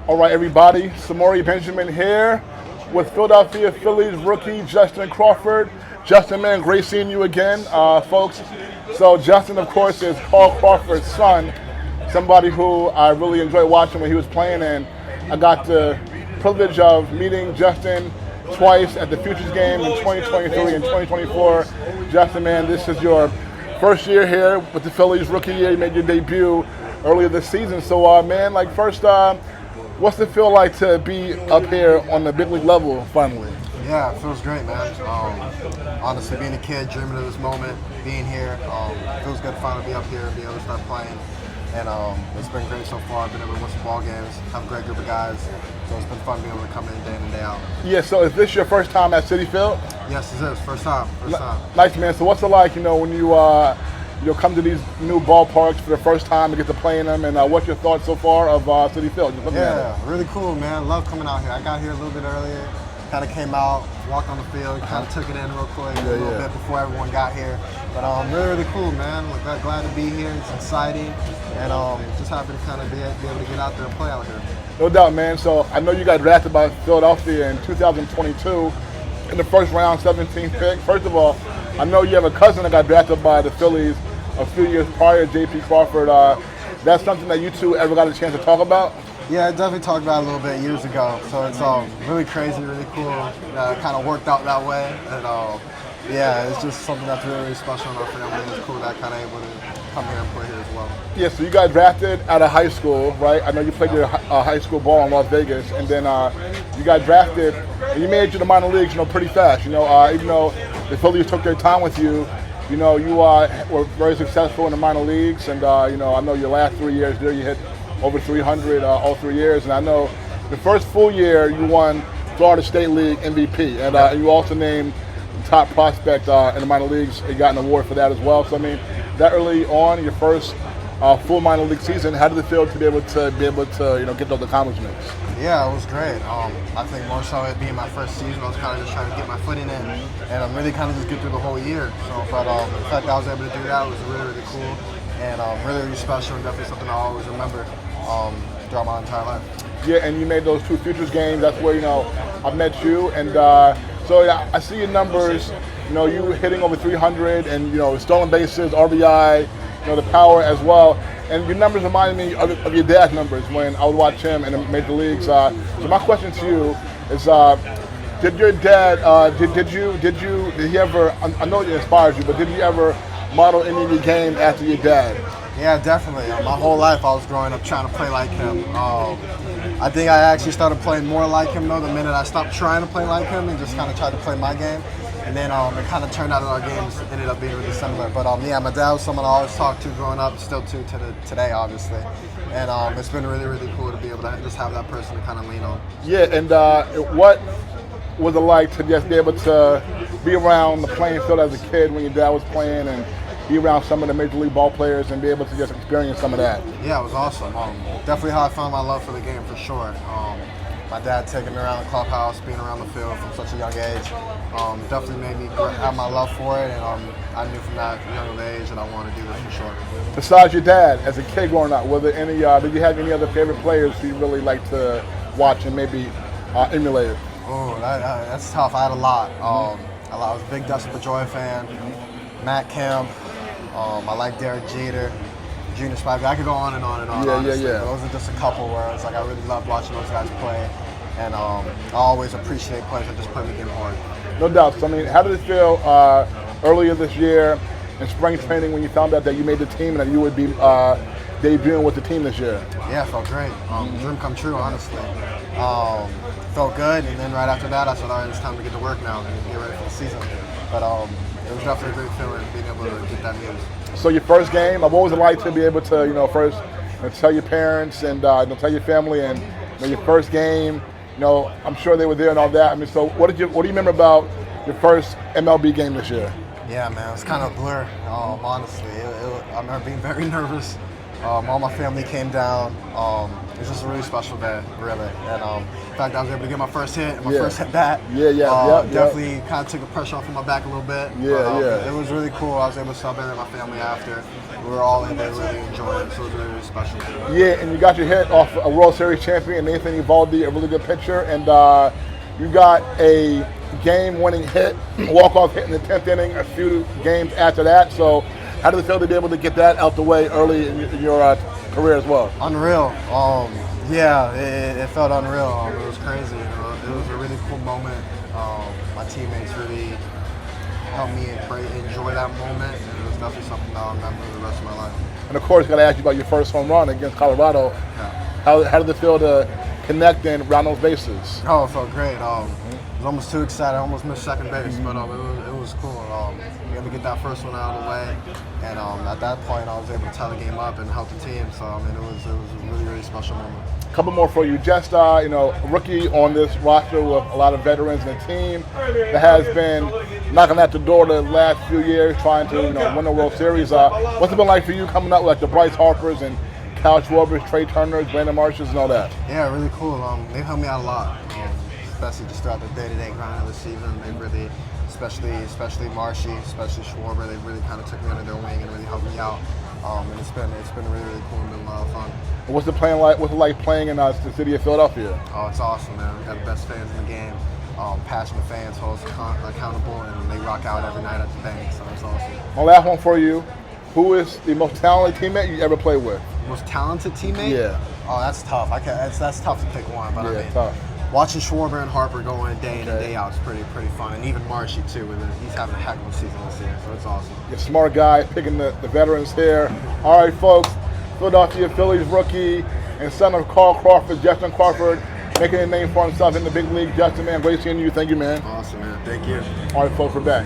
All right, everybody. Samori Benjamin here with Philadelphia Phillies rookie Justin Crawford. Justin, man, great seeing you again, folks. So Justin, of course, is Carl Crawford's son, somebody who I really enjoyed watching when he was playing, and I got the privilege of meeting Justin twice at the Futures game in 2023 and 2024. Justin, man, this is your first year here with the Phillies, rookie year. You made your debut earlier this season. So, man, like first, what's it feel like to be up here on the big league level finally? Yeah, it feels great, man. Honestly, being a kid, dreaming of this moment, being here, feels good to finally be up here and be able to start playing. And it's been great so far. I've been able to win some ball games, have a great group of guys. So it's been fun being able to come in day in and day out. Yeah, so is this your first time at Citi Field? Yes, it is. First time. Nice, man. So what's it like, when you come to these new ballparks for the first time to get to play in them, and what's your thoughts so far of Citi Field? Yeah, really cool, man. Love coming out here. I got here a little bit earlier, kind of came out, walked on the field, kind of took it in real quick a little bit before everyone got here. But really cool, man. Glad to be here. It's exciting, and just happy to kind of be able to get out there and play out here. No doubt, man. So I know you got drafted by Philadelphia in 2022 in the first round, 17th pick. First of all, I know you have a cousin that got drafted by the Phillies a few years prior, J.P. Crawford. That's something that you two ever got a chance to talk about? Yeah, I definitely talked about it a little bit years ago. So it's really crazy, really cool. Kind of worked out that way. And yeah, it's just something that's really, really special in our family. It's cool that I kind of able to come here and play here as well. Yeah, so you got drafted out of high school, right? I know you played your high school ball in Las Vegas, and then you got drafted, and you made it to the minor leagues, pretty fast. Even though the Phillies took their time with you, you were very successful in the minor leagues, and I know your last 3 years there, you hit over 300 all 3 years, and I know the first full year you won Florida State League MVP, and you also named top prospect in the minor leagues. You got an award for that as well. So I mean, that early on, your first full minor league season, how did it feel to be able to get those accomplishments? Yeah, it was great. I think more so it being my first season, I was kind of just trying to get my foot in it, and I'm really kind of just get through the whole year. So, but the fact that I was able to do that was really, really cool, and really, really special, and definitely something I'll always remember throughout my entire life. Yeah, and you made those two Futures games. That's where I met you, and so yeah, I see your numbers. You hitting over 300, and stolen bases, RBI, the power as well. And your numbers remind me of your dad's numbers when I would watch him in the major leagues. So my question to you is, did your dad, did he ever? I know it inspires you, but did you ever model any of your game after your dad? Yeah, definitely. My whole life I was growing up trying to play like him. I think I actually started playing more like him though the minute I stopped trying to play like him and just kind of tried to play my game. And then it kind of turned out that our games ended up being really similar. But yeah, my dad was someone I always talked to growing up, still to today, obviously. And it's been really, really cool to be able to just have that person to kind of lean on. Yeah, and what was it like to just be able to be around the playing field as a kid when your dad was playing, and be around some of the major league ball players and be able to just experience some of that? Yeah, it was awesome. Definitely how I found my love for the game, for sure. My dad taking me around the clubhouse, being around the field from such a young age, definitely made me have my love for it, and I knew from that young age that I wanted to do this for sure. Besides your dad, as a kid growing up, were there any? Did you have any other favorite players who you really like to watch and maybe emulate? Oh, that's tough. I had a lot. I was a big Dustin Pedroia fan, Matt Kemp. I like Derek Jeter, Junior Spivey. I could go on and on and on. Yeah. Those are just a couple where it's like I really love watching those guys play, and I always appreciate players that just play the game hard. No doubt. So, I mean, how did it feel earlier this year in spring training when you found out that you made the team and that you would be debuting with the team this year? Yeah, it felt great. Dream come true, honestly. Felt good, and then right after that, I said, all right, it's time to get to work now and get ready for the season. But it was definitely a great feeling being able to get that news. So your first game, what was it like to be able to, first tell your parents and tell your family, and your first game? I'm sure they were there and all that. I mean, so what do you remember about your first MLB game this year? Yeah, man, it was kind of a blur. Honestly, I remember being very nervous. All my family came down. It was just a really special day, really. And the fact that I was able to get my first hit and my first at bat, definitely kind of took the pressure off of my back a little bit. It was really cool. I was able to celebrate with my family after. we were all in there really enjoying it, so it was really, really special. Yeah, and you got your hit off a World Series champion, Nathan Eovaldi, a really good pitcher, and you got a game-winning hit, walk-off hit in the 10th inning, a few games after that. So how did it feel to be able to get that out the way early in your career as well? Unreal. Yeah, it felt unreal. It was crazy. It was a really cool moment. My teammates really helped me enjoy that moment, and it was definitely something that I'll remember the rest of my life. And of course, got to ask you about your first home run against Colorado. Yeah. How did it feel to connect and round those bases? Oh, it felt great. I was almost too excited. I almost missed second base, but it was cool. We had to get that first one out of the way, and at that point, I was able to tie the game up and help the team. So I mean, it was a really, really special moment. A couple more for you. Just rookie on this roster with a lot of veterans in the team that has been knocking at the door the last few years, trying to win the World Series. What's it been like for you coming up with like the Bryce Harpers and Cal Schwarbers, Trey Turners, Brandon Marshes, and all that? Yeah, really cool. They've helped me out a lot, especially just throughout the day-to-day grind of the season. They really, especially Marshy, especially Schwarber, they really kind of took me under their wing and really helped me out. And it's been really, really cool and been a lot of fun. What's it like playing in the city of Philadelphia? Oh, it's awesome, man. We got the best fans in the game. Passionate fans, hold us accountable, and they rock out every night at the bank. So it's awesome. My last one for you. Who is the most talented teammate you ever played with? Most talented teammate? Yeah. Oh, that's tough. That's tough to pick one, but Yeah, I mean, tough. watching Schwarber and Harper go in and day out is pretty fun, and even Marshy too. He's having a heck of a season this year, so it's awesome. You're a smart guy, picking the veterans here. All right, folks. Philadelphia Phillies rookie and son of Carl Crawford, Justin Crawford, making a name for himself in the big league. Justin, man, great seeing you. Thank you, man. Awesome, man. Thank you. All right, folks, we're back.